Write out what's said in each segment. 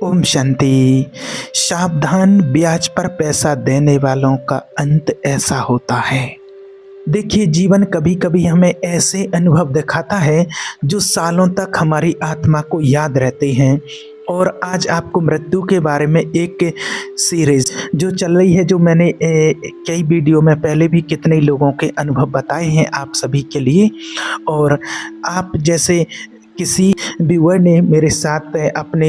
ओम शांति। सावधान, ब्याज पर पैसा देने वालों का अंत ऐसा होता है। देखिए, जीवन कभी कभी हमें ऐसे अनुभव दिखाता है जो सालों तक हमारी आत्मा को याद रहते हैं। और आज आपको मृत्यु के बारे में एक सीरीज जो चल रही है, जो मैंने कई वीडियो में पहले भी कितने लोगों के अनुभव बताए हैं आप सभी के लिए। और आप जैसे किसी व्यूअर ने मेरे साथ अपने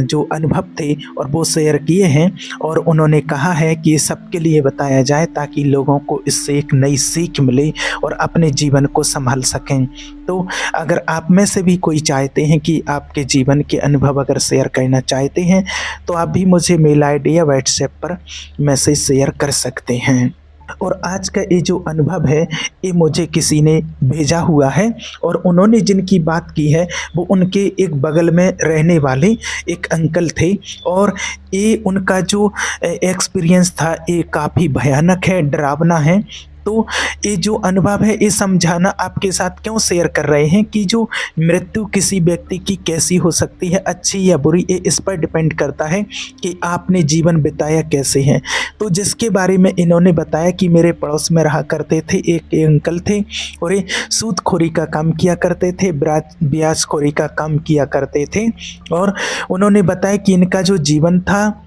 जो अनुभव थे और वो शेयर किए हैं, और उन्होंने कहा है कि ये सबके लिए बताया जाए ताकि लोगों को इससे एक नई सीख मिले और अपने जीवन को संभाल सकें। तो अगर आप में से भी कोई चाहते हैं कि आपके जीवन के अनुभव अगर शेयर करना चाहते हैं तो आप भी मुझे मेल आईडी या व्हाट्सएप पर मैसेज शेयर कर सकते हैं। और आज का ये जो अनुभव है ये मुझे किसी ने भेजा हुआ है, और उन्होंने जिनकी बात की है वो उनके एक बगल में रहने वाले एक अंकल थे। और ये उनका जो एक्सपीरियंस था ये काफ़ी भयानक है, डरावना है। तो ये जो अनुभव है ये समझाना आपके साथ क्यों शेयर कर रहे हैं कि जो मृत्यु किसी व्यक्ति की कैसी हो सकती है, अच्छी या बुरी, ये इस पर डिपेंड करता है कि आपने जीवन बिताया कैसे हैं। तो जिसके बारे में इन्होंने बताया कि मेरे पड़ोस में रहा करते थे एक अंकल थे, और ये सूदखोरी का काम किया करते थे, ब्याजखोरी का काम किया करते थे। और उन्होंने बताया कि इनका जो जीवन था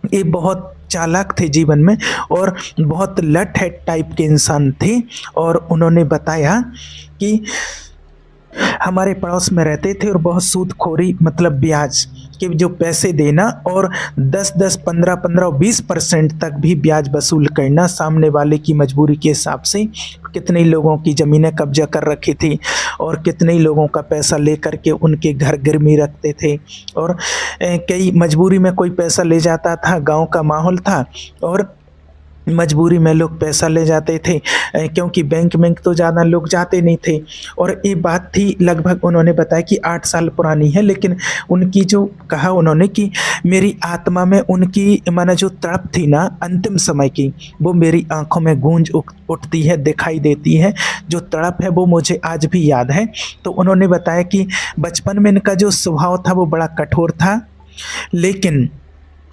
ये बहुत चालाक थे जीवन में, और बहुत लट हेड टाइप के इंसान थे। और उन्होंने बताया कि हमारे पड़ोस में रहते थे और बहुत सूदखोरी, मतलब ब्याज के जो पैसे देना और 10-10, 15-15 और 20% तक भी ब्याज वसूल करना सामने वाले की मजबूरी के हिसाब से। कितने लोगों की ज़मीनें कब्जा कर रखी थी और कितने लोगों का पैसा लेकर के उनके घर गिरवी रखते थे। और कई मजबूरी में कोई पैसा ले जाता था, गांव का माहौल था और मजबूरी में लोग पैसा ले जाते थे, क्योंकि बैंक में तो ज़्यादा लोग जाते नहीं थे। और ये बात थी, लगभग उन्होंने बताया कि 8 साल पुरानी है, लेकिन उनकी जो कहा उन्होंने कि मेरी आत्मा में उनकी माना जो तड़प थी ना अंतिम समय की, वो मेरी आंखों में गूंज उठती है, दिखाई देती है। जो तड़प है वो मुझे आज भी याद है। तो उन्होंने बताया कि बचपन में इनका जो स्वभाव था वो बड़ा कठोर था, लेकिन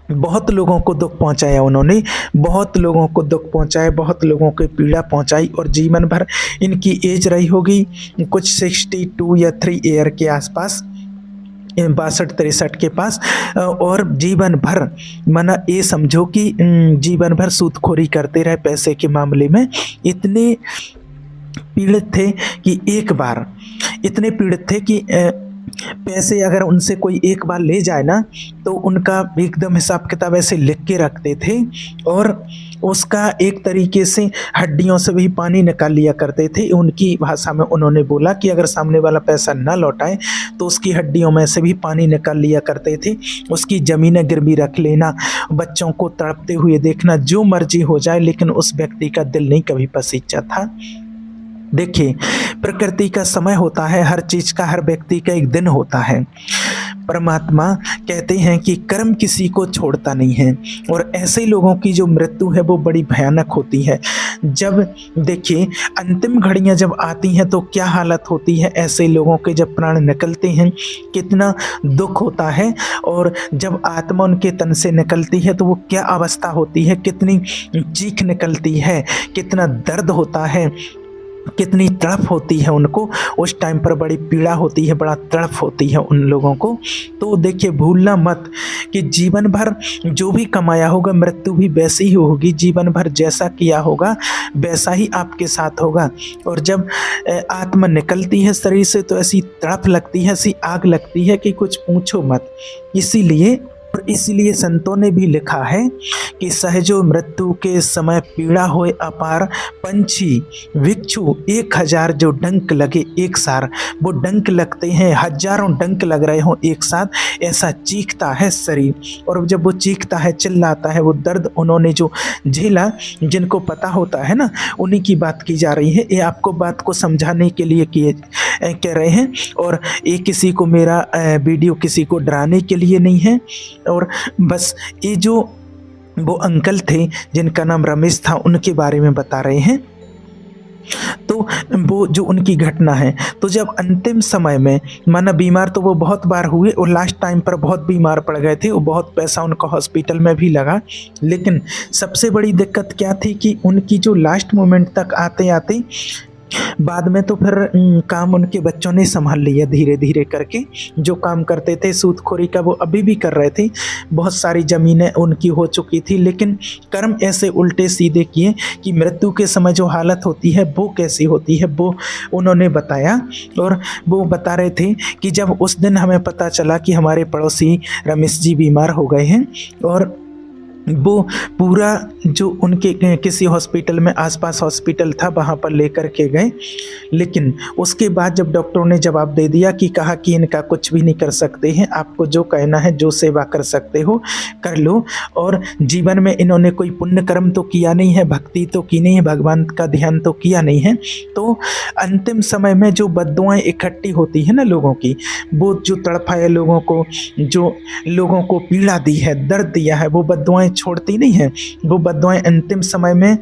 बहुत लोगों को दुख पहुंचाया उन्होंने, बहुत लोगों को दुख पहुंचाया, बहुत लोगों को पीड़ा पहुंचाई। और जीवन भर इनकी एज रही होगी कुछ 62 या 3 ईयर के आसपास, 62-63 के पास। और जीवन भर माना ये समझो कि जीवन भर सूदखोरी करते रहे पैसे के मामले में। इतने पीड़ित थे कि एक बार इतने पीड़ित थे कि पैसे अगर उनसे कोई एक बार ले जाए ना तो उनका एकदम हिसाब किताब ऐसे लिख के रखते थे, और उसका एक तरीके से हड्डियों से भी पानी निकाल लिया करते थे। उनकी भाषा में उन्होंने बोला कि अगर सामने वाला पैसा ना लौटाए तो उसकी हड्डियों में से भी पानी निकाल लिया करते थे। उसकी ज़मीनें गिरवी रख लेना, बच्चों को तड़पते हुए देखना, जो मर्जी हो जाए, लेकिन उस व्यक्ति का दिल नहीं कभी पसीजा था। देखिए, प्रकृति का समय होता है, हर चीज़ का, हर व्यक्ति का एक दिन होता है। परमात्मा कहते हैं कि कर्म किसी को छोड़ता नहीं है, और ऐसे लोगों की जो मृत्यु है वो बड़ी भयानक होती है। जब देखिए अंतिम घड़ियां जब आती हैं तो क्या हालत होती है ऐसे लोगों के, जब प्राण निकलते हैं कितना दुख होता है। और जब आत्मा उनके तन से निकलती है तो वो क्या अवस्था होती है, कितनी चीख निकलती है, कितना दर्द होता है, कितनी तड़प होती है उनको। उस टाइम पर बड़ी पीड़ा होती है, बड़ा तड़प होती है उन लोगों को। तो देखिए, भूलना मत कि जीवन भर जो भी कमाया होगा मृत्यु भी वैसी ही होगी। जीवन भर जैसा किया होगा वैसा ही आपके साथ होगा। और जब आत्मा निकलती है शरीर से तो ऐसी तड़प लगती है, ऐसी आग लगती है कि कुछ पूछो मत। इसीलिए संतों ने भी लिखा है कि सहजो मृत्यु के समय पीड़ा होए अपार, पंछी भिक्षु 1000 जो डंक लगे एक सार। वो डंक लगते हैं, हजारों डंक लग रहे हों एक साथ, ऐसा चीखता है शरीर। और जब वो चीखता है, चिल्लाता है, वो दर्द उन्होंने जो झेला, जिनको पता होता है ना, उन्हीं की बात की जा रही है। ये आपको बात को समझाने के लिए कह रहे हैं, और ये किसी को मेरा वीडियो किसी को डराने के लिए नहीं है। और बस ये जो वो अंकल थे जिनका नाम रमेश था उनके बारे में बता रहे हैं। तो वो जो उनकी घटना है, तो जब अंतिम समय में माना बीमार तो वो बहुत बार हुए और लास्ट टाइम पर बहुत बीमार पड़ गए थे और बहुत पैसा उनका हॉस्पिटल में भी लगा। लेकिन सबसे बड़ी दिक्कत क्या थी कि उनकी जो लास्ट मोमेंट तक आते-आते बाद में तो फिर काम उनके बच्चों ने संभाल लिया धीरे-धीरे करके। जो काम करते थे सूदखोरी का वो अभी भी कर रहे थे। बहुत सारी ज़मीनें उनकी हो चुकी थी, लेकिन कर्म ऐसे उल्टे-सीधे किए कि मृत्यु के समय जो हालत होती है वो कैसी होती है वो उन्होंने बताया। और वो बता रहे थे कि जब उस दिन हमें पता चला कि हमारे पड़ोसी रमेश जी बीमार हो गए हैं और वो पूरा जो उनके किसी हॉस्पिटल में आसपास हॉस्पिटल था वहाँ पर लेकर के गए। लेकिन उसके बाद जब डॉक्टरों ने जवाब दे दिया कि कहा कि इनका कुछ भी नहीं कर सकते हैं, आपको जो कहना है जो सेवा कर सकते हो कर लो। और जीवन में इन्होंने कोई पुण्य कर्म तो किया नहीं है, भक्ति तो की नहीं है, भगवान का ध्यान तो किया नहीं है। तो अंतिम समय में जो बद्दुआएँ इकट्ठी होती है ना लोगों की, वो जो तड़पाए लोगों को, जो लोगों को पीड़ा दी है, दर्द दिया है, वो बद्दुआएँ छोड़ती नहीं है। वो बद्दुआएँ अंतिम समय में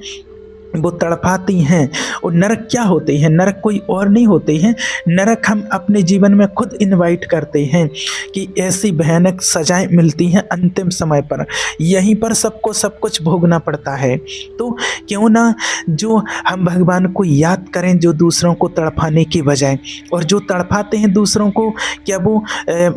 वो तड़पाती हैं। और नरक क्या होते हैं? नरक कोई और नहीं होते हैं, नरक हम अपने जीवन में खुद इनवाइट करते हैं कि ऐसी भयानक सजाएं मिलती हैं अंतिम समय पर। यहीं पर सबको सब कुछ भोगना पड़ता है। तो क्यों ना जो हम भगवान को याद करें जो दूसरों को तड़पाने की बजाय। और जो तड़पाते हैं दूसरों को, क्या वो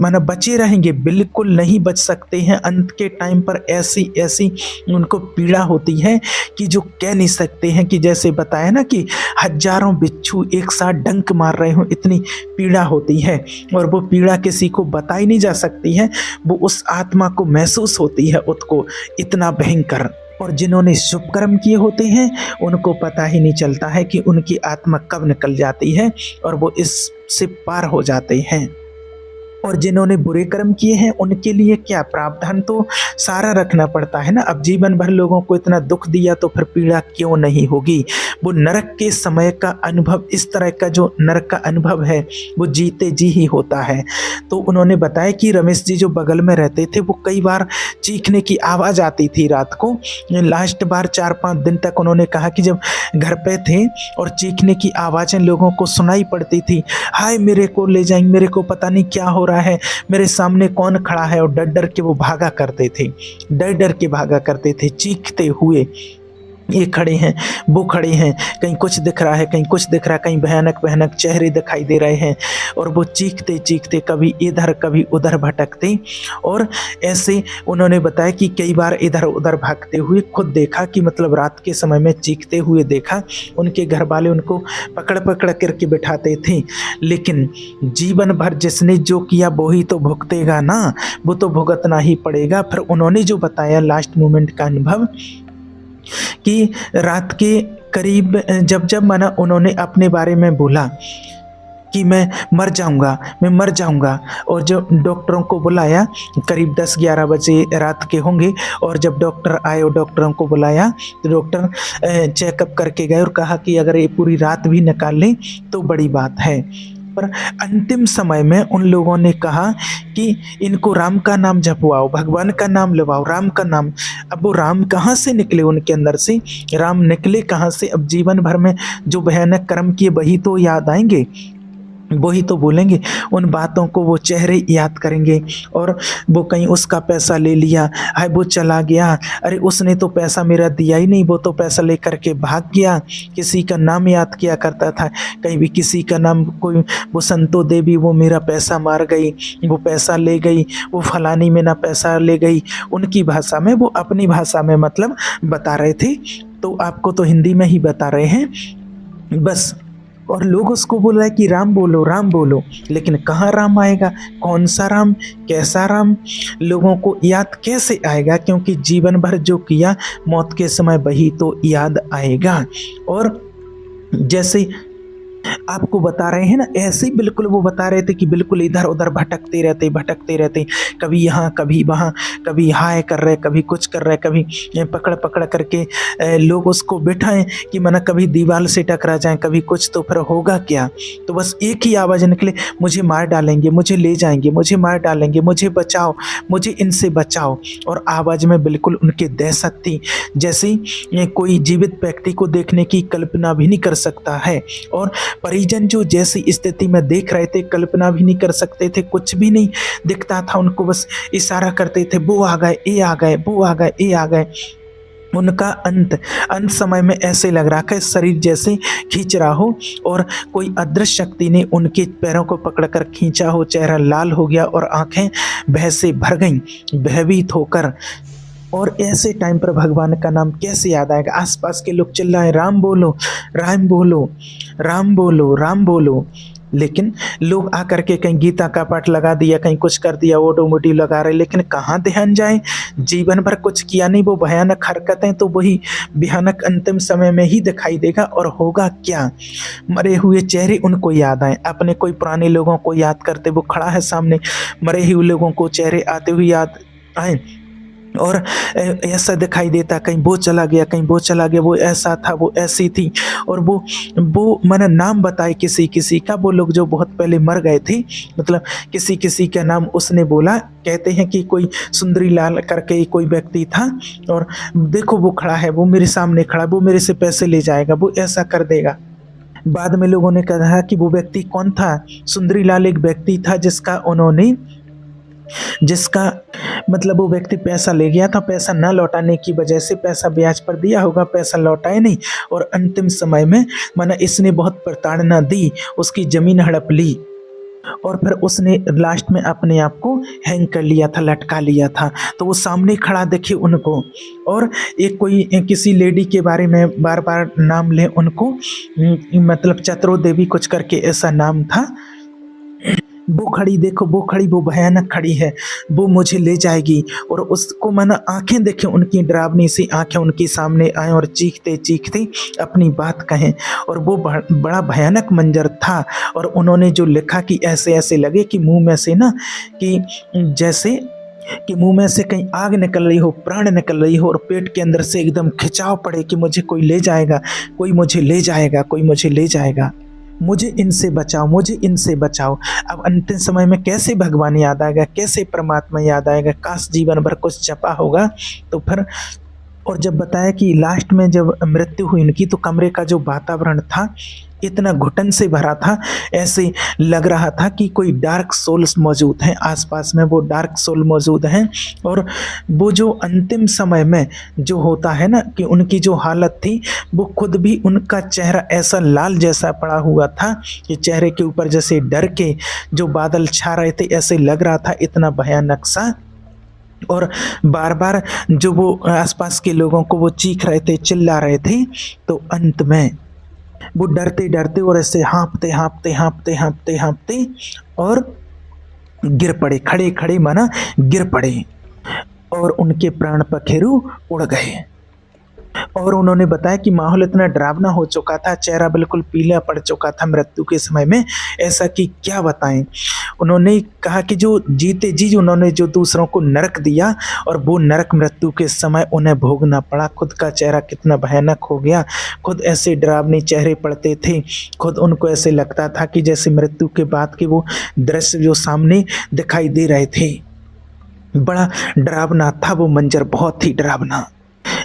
माना बचे रहेंगे? बिल्कुल नहीं बच सकते हैं। अंत के टाइम पर ऐसी ऐसी उनको पीड़ा होती है कि जो कह नहीं सकते हैं। कि जैसे बताया ना कि हजारों बिच्छू एक साथ डंक मार रहे हो, इतनी पीड़ा होती है। और वो पीड़ा किसी को बताई नहीं जा सकती है, वो उस आत्मा को महसूस होती है उसको, इतना भयंकर। और जिन्होंने शुभ कर्म किए होते हैं उनको पता ही नहीं चलता है कि उनकी आत्मा कब निकल जाती है और वो इससे पार हो जाते हैं। और जिन्होंने बुरे कर्म किए हैं उनके लिए क्या प्रावधान तो सारा रखना पड़ता है ना। अब जीवन भर लोगों को इतना दुख दिया तो फिर पीड़ा क्यों नहीं होगी। वो नरक के समय का अनुभव, इस तरह का जो नरक का अनुभव है वो जीते जी ही होता है। तो उन्होंने बताया कि रमेश जी जो बगल में रहते थे वो कई बार चीखने की आवाज़ आती थी रात को। लास्ट बार 4-5 दिन तक उन्होंने कहा कि जब घर पे थे और चीखने की आवाज़ें लोगों को सुनाई पड़ती थी, हाय मेरे को ले जाएंगे, मेरे को पता नहीं क्या हो रहा है, मेरे सामने कौन खड़ा है। और डर डर के वो भागा करते थे, डर डर के भागा करते थे चीखते हुए। ये खड़े हैं, वो खड़े हैं, कहीं कुछ दिख रहा है, कहीं कुछ दिख रहा है, कहीं भयानक भयानक चेहरे दिखाई दे रहे हैं। और वो चीखते चीखते कभी इधर कभी उधर भटकते। और ऐसे उन्होंने बताया कि कई बार इधर उधर भागते हुए खुद देखा कि मतलब रात के समय में चीखते हुए देखा। उनके घर वाले उनको पकड़ पकड़ करके बिठाते थे। लेकिन जीवन भर जिसने जो किया वो ही तो भुगतेगा ना, वो तो भुगतना ही पड़ेगा। फिर उन्होंने जो बताया लास्ट मोमेंट का अनुभव कि रात के करीब जब माना उन्होंने अपने बारे में बोला कि मैं मर जाऊंगा। और जब डॉक्टरों को बुलाया, करीब 10-11 बजे रात के होंगे, और जब डॉक्टर आए और डॉक्टरों को बुलाया तो डॉक्टर चेकअप करके गए और कहा कि अगर ये पूरी रात भी निकाल लें तो बड़ी बात है। पर अंतिम समय में उन लोगों ने कहा कि इनको राम का नाम जपवाओ, भगवान का नाम लेवाओ, राम का नाम। अब वो राम कहाँ से निकले उनके अंदर से? राम निकले कहाँ से? अब जीवन भर में जो भयानक कर्म किए वही तो याद आएंगे, वही तो बोलेंगे, उन बातों को वो चेहरे याद करेंगे। और वो कहीं उसका पैसा ले लिया, हाय वो चला गया, अरे उसने तो पैसा मेरा दिया ही नहीं, वो तो पैसा लेकर के भाग गया। किसी का नाम याद किया करता था, कहीं भी किसी का नाम, कोई वो संतो देवी वो मेरा पैसा मार गई, वो पैसा ले गई, वो फलानी मेरा पैसा ले गई। उनकी भाषा में, वो अपनी भाषा में मतलब बता रहे थे, तो आपको तो हिंदी में ही बता रहे हैं बस। और लोग उसको बोल रहे हैं कि राम बोलो, राम बोलो, लेकिन कहाँ राम आएगा? कौन सा राम, कैसा राम? लोगों को याद कैसे आएगा? क्योंकि जीवन भर जो किया मौत के समय वही तो याद आएगा। और जैसे आपको बता रहे हैं ना, ऐसे ही बिल्कुल वो बता रहे थे कि बिल्कुल इधर-उधर भटकते रहते, कभी यहाँ, कभी वहाँ, कभी हाय कर रहे, कभी कुछ कर रहे, कभी पकड़-पकड़ करके लोग उसको बिठाएँ कि माना कभी दीवार से टकरा जाएँ, कभी कुछ, तो फिर होगा क्या? तो बस एक ही आवाज़ निकले, मुझे मार डालेंगे, मुझे ले जाएँगे, मुझे मार डालेंगे, मुझे बचाओ, मुझे इनसे बचाओ। और आवाज़ में बिल्कुल उनकी दहशत थी, जैसे कोई जीवित व्यक्ति को देखने की कल्पना भी नहीं कर सकता है। और परिजन जो जैसी स्थिति में देख रहे थे, कल्पना भी नहीं कर सकते थे, कुछ भी नहीं दिखता था उनको, बस इशारा करते थे, वो आ गए, ये आ गए, वो आ गए, ये आ गए। उनका अंत समय में ऐसे लग रहा है शरीर जैसे खींच रहा हो और कोई अदृश्य शक्ति ने उनके पैरों को पकड़कर खींचा हो, चेहरा लाल हो गया और आंखें भय से भर गईं, भयभीत होकर। और ऐसे टाइम पर भगवान का नाम कैसे याद आएगा? आसपास के लोग चिल्लाएं, राम बोलो, राम बोलो, राम बोलो, राम बोलो। लेकिन लोग आकर के कहीं गीता का पाठ लगा दिया, कहीं कुछ कर दिया, ऑटोमोटिव लगा रहे, लेकिन कहाँ ध्यान जाए? जीवन भर कुछ किया नहीं, वो भयानक हरकतें तो वही भयानक अंतिम समय में ही दिखाई देगा। और होगा क्या? मरे हुए चेहरे उनको याद आए, अपने कोई पुराने लोगों को याद करते, वो खड़ा है सामने, मरे हुए लोगों को चेहरे आते हुए याद आए और ऐसा दिखाई देता, कहीं वो चला गया, कहीं वो चला गया, वो ऐसा था, वो ऐसी थी। और वो मैंने नाम बताए किसी किसी का, वो लोग जो बहुत पहले मर गए थे, मतलब किसी किसी का नाम उसने बोला। कहते हैं कि कोई सुंदरी लाल करके कोई व्यक्ति था और देखो वो खड़ा है, वो मेरे सामने खड़ा, वो मेरे से पैसे ले जाएगा, वो ऐसा कर देगा। बाद में लोगों ने कहा कि वो व्यक्ति कौन था? सुंदरी लाल एक व्यक्ति था जिसका मतलब वो व्यक्ति पैसा ले गया था, पैसा ना लौटाने की वजह से, पैसा ब्याज पर दिया होगा, पैसा लौटाए नहीं, और अंतिम समय में माना इसने बहुत प्रताड़ना दी, उसकी ज़मीन हड़प ली और फिर उसने लास्ट में अपने आप को हैंग कर लिया था, लटका लिया था। तो वो सामने खड़ा देखे उनको, और एक कोई किसी लेडी के बारे में बार बार नाम ले उनको, मतलब चतरो देवी कुछ करके ऐसा नाम था। वो खड़ी, देखो वो खड़ी, वो भयानक खड़ी है, वो मुझे ले जाएगी। और उसको माना आंखें देखे उनकी, डरावनी सी आंखें उनके सामने आए और चीखते चीखते अपनी बात कहें। और वो बड़ा भयानक मंजर था। और उन्होंने जो लिखा कि ऐसे ऐसे लगे कि मुंह में से ना, कि जैसे कि मुंह में से कहीं आग निकल रही हो, प्राण निकल रही हो, और पेट के अंदर से एकदम खिंचाव पड़े कि मुझे कोई ले जाएगा, कोई मुझे ले जाएगा, कोई मुझे ले जाएगा, मुझे इनसे बचाओ, मुझे इनसे बचाओ। अब अंतिम समय में कैसे भगवान याद आएगा, कैसे परमात्मा याद आएगा? काश जीवन भर कुछ जपा होगा तो फिर। और जब बताया कि लास्ट में जब मृत्यु हुई उनकी, तो कमरे का जो वातावरण था इतना घुटन से भरा था, ऐसे लग रहा था कि कोई डार्क सोल्स मौजूद हैं आसपास में, वो डार्क सोल मौजूद हैं। और वो जो अंतिम समय में जो होता है ना, कि उनकी जो हालत थी, वो खुद भी, उनका चेहरा ऐसा लाल जैसा पड़ा हुआ था कि चेहरे के ऊपर जैसे डर के जो बादल छा रहे थे, ऐसे लग रहा था, इतना भयानक सा। और बार बार जो वो आसपास के लोगों को वो चीख रहे थे, चिल्ला रहे थे। तो अंत में वो डरते डरते और ऐसे हाँपते हाँपते हाँपते हाँपते हाँपते और गिर पड़े, खड़े खड़े माना गिर पड़े, और उनके प्राण पखेरु उड़ गए। और उन्होंने बताया कि माहौल इतना डरावना हो चुका था, चेहरा बिल्कुल पीला पड़ चुका था मृत्यु के समय में, ऐसा कि क्या बताएं। उन्होंने कहा कि जो जीते जी उन्होंने जो दूसरों को नरक दिया, और वो नरक मृत्यु के समय उन्हें भोगना पड़ा। खुद का चेहरा कितना भयानक हो गया, खुद ऐसे डरावने चेहरे पड़ते थे, खुद उनको ऐसे लगता था कि जैसे मृत्यु के बाद के वो दृश्य जो सामने दिखाई दे रहे थे। बड़ा डरावना था वो मंजर, बहुत ही डरावना।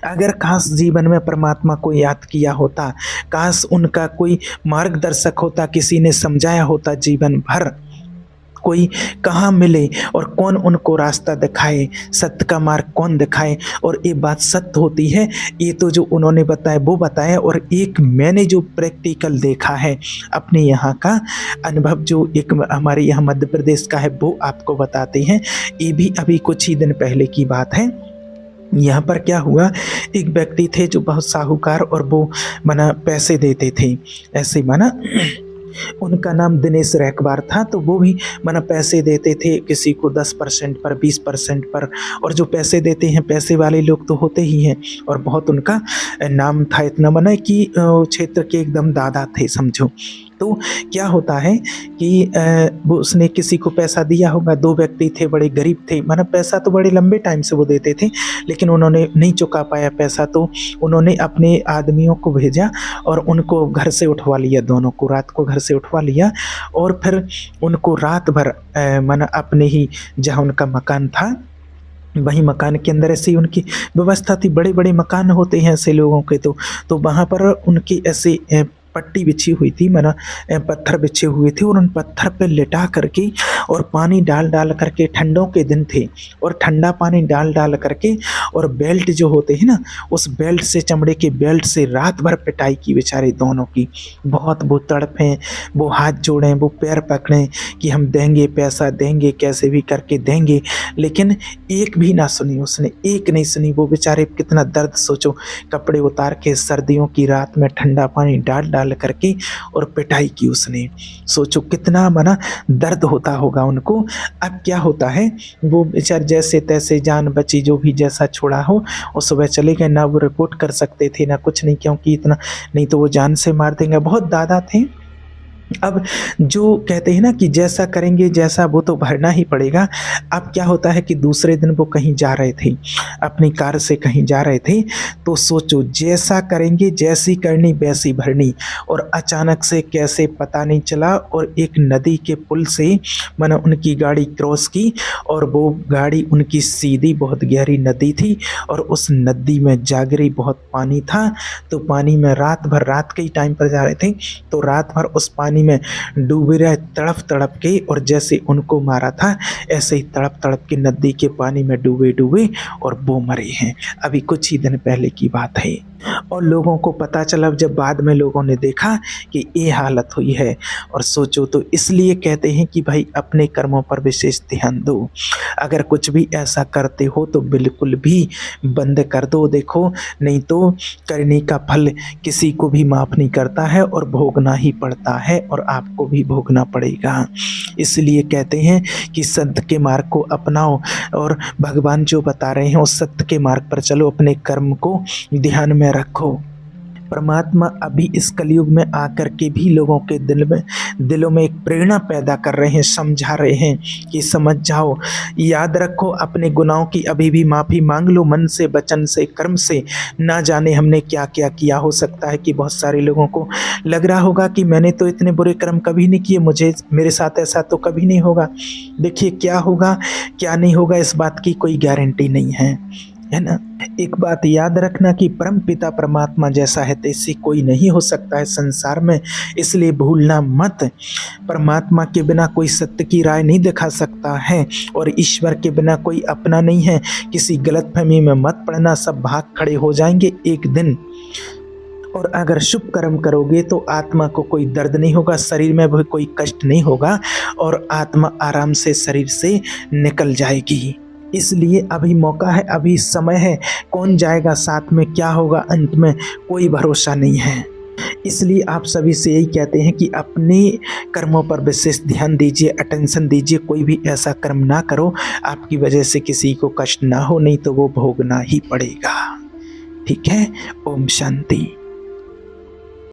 अगर काश जीवन में परमात्मा को याद किया होता, काश उनका कोई मार्गदर्शक होता, किसी ने समझाया होता जीवन भर, कोई कहाँ मिले और कौन उनको रास्ता दिखाए, सत्य का मार्ग कौन दिखाए। और ये बात सत्य होती है, ये तो जो उन्होंने बताया वो बताया, और एक मैंने जो प्रैक्टिकल देखा है अपने यहाँ का अनुभव, जो एक हमारे यहाँ मध्य प्रदेश का है, वो आपको बताते हैं। ये भी अभी कुछ ही दिन पहले की बात है। यहाँ पर क्या हुआ, एक व्यक्ति थे जो बहुत साहूकार, और वो माना पैसे देते थे, ऐसे माना उनका नाम दिनेश रैकबार था। तो वो भी माना पैसे देते थे, किसी को 10% पर, 20% पर। और जो पैसे देते हैं, पैसे वाले लोग तो होते ही हैं, और बहुत उनका नाम था, इतना माना कि क्षेत्र के एकदम दादा थे समझो। तो क्या होता है कि वो उसने किसी को पैसा दिया होगा, 2 व्यक्ति थे, बड़े गरीब थे, मतलब पैसा तो बड़े लंबे टाइम से वो देते थे, लेकिन उन्होंने नहीं चुका पाया पैसा, तो उन्होंने अपने आदमियों को भेजा और उनको घर से उठवा लिया, दोनों को रात को घर से उठवा लिया और फिर उनको रात भर माना अपने ही जहाँ उनका मकान था, वहीं मकान के अंदर ऐसे ही उनकी व्यवस्था थी, बड़े-बड़े मकान होते हैं ऐसे लोगों के, तो वहाँ पर उनकी ऐसे पट्टी बिछी हुई थी, माना पत्थर बिछे हुए थे और उन पत्थर पे लिटा करके और पानी डाल-डाल करके, ठंडों के दिन थे और ठंडा पानी डाल-डाल करके और बेल्ट जो होते हैं ना, उस बेल्ट से, चमड़े के बेल्ट से रात भर पिटाई की बेचारे दोनों की। बहुत वो तड़पें, वो हाथ जोड़ें, वो पैर पकड़ें कि हम देंगे, पैसा देंगे, कैसे भी करके देंगे, लेकिन एक भी ना सुनी उसने, एक नहीं सुनी। वो बेचारे कितना दर्द, सोचो, कपड़े उतार के सर्दियों की रात में ठंडा पानी डाल करके और पिटाई की उसने। सोचो कितना मना दर्द होता होगा उनको। अब क्या होता है, वो बेचारे जैसे तैसे जान बची, जो भी जैसा छोड़ा हो, और सुबह चले गए। ना वो रिपोर्ट कर सकते थे ना कुछ नहीं, क्योंकि इतना नहीं तो वो जान से मार देंगे। बहुत दादा थे। अब जो कहते हैं ना कि जैसा करेंगे जैसा, वो तो भरना ही पड़ेगा। अब क्या होता है कि दूसरे दिन वो कहीं जा रहे थे, अपनी कार से कहीं जा रहे थे, तो सोचो जैसा करेंगे, जैसी करनी वैसी भरनी। और अचानक से कैसे पता नहीं चला, और एक नदी के पुल से मैंने उनकी गाड़ी क्रॉस की और वो गाड़ी उनकी सीधी, बहुत गहरी नदी थी और उस नदी में जागरी बहुत पानी था। तो पानी में रात भर, रात के ही टाइम पर जा रहे थे, तो रात भर उस पानी में डूबे रहे तड़प तड़प के, और जैसे उनको मारा था ऐसे ही तड़प तड़प के नदी के पानी में डूबे डूबे और वो मरे हैं। अभी कुछ ही दिन पहले की बात है। और लोगों को पता चला, जब बाद में लोगों ने देखा कि ये हालत हुई है। और सोचो, तो इसलिए कहते हैं कि भाई अपने कर्मों पर विशेष ध्यान दो। अगर कुछ भी ऐसा करते हो तो बिल्कुल भी बंद कर दो। देखो, नहीं तो करने का फल किसी को भी माफ़ नहीं करता है और भोगना ही पड़ता है, और आपको भी भोगना पड़ेगा। इसलिए कहते हैं कि सत्य के मार्ग को अपनाओ, और भगवान जो बता रहे हैं उस सत्य के मार्ग पर चलो, अपने कर्म को ध्यान में रखो। परमात्मा अभी इस कलयुग में आकर के भी लोगों के दिलों में एक प्रेरणा पैदा कर रहे हैं, समझा रहे हैं कि समझ जाओ, याद रखो, अपने गुनाहों की अभी भी माफ़ी मांग लो, मन से, वचन से, कर्म से। ना जाने हमने क्या क्या किया। हो सकता है कि बहुत सारे लोगों को लग रहा होगा कि मैंने तो इतने बुरे कर्म कभी नहीं किए, मेरे साथ ऐसा तो कभी नहीं होगा। देखिए, क्या होगा क्या नहीं होगा इस बात की कोई गारंटी नहीं है ना। एक बात याद रखना कि परम पिता परमात्मा जैसा है तैसी कोई नहीं हो सकता है संसार में, इसलिए भूलना मत। परमात्मा के बिना कोई सत्य की राय नहीं दिखा सकता है, और ईश्वर के बिना कोई अपना नहीं है। किसी गलतफहमी में मत पड़ना, सब भाग खड़े हो जाएंगे एक दिन। और अगर शुभ कर्म करोगे तो आत्मा को कोई दर्द नहीं होगा, शरीर में भी कोई कष्ट नहीं होगा, और आत्मा आराम से शरीर से निकल जाएगी। इसलिए अभी मौका है, अभी समय है। कौन जाएगा साथ में, क्या होगा अंत में, कोई भरोसा नहीं है। इसलिए आप सभी से यही कहते हैं कि अपने कर्मों पर विशेष ध्यान दीजिए, अटेंशन दीजिए। कोई भी ऐसा कर्म ना करो आपकी वजह से किसी को कष्ट ना हो, नहीं तो वो भोगना ही पड़ेगा। ठीक है। ओम शांति।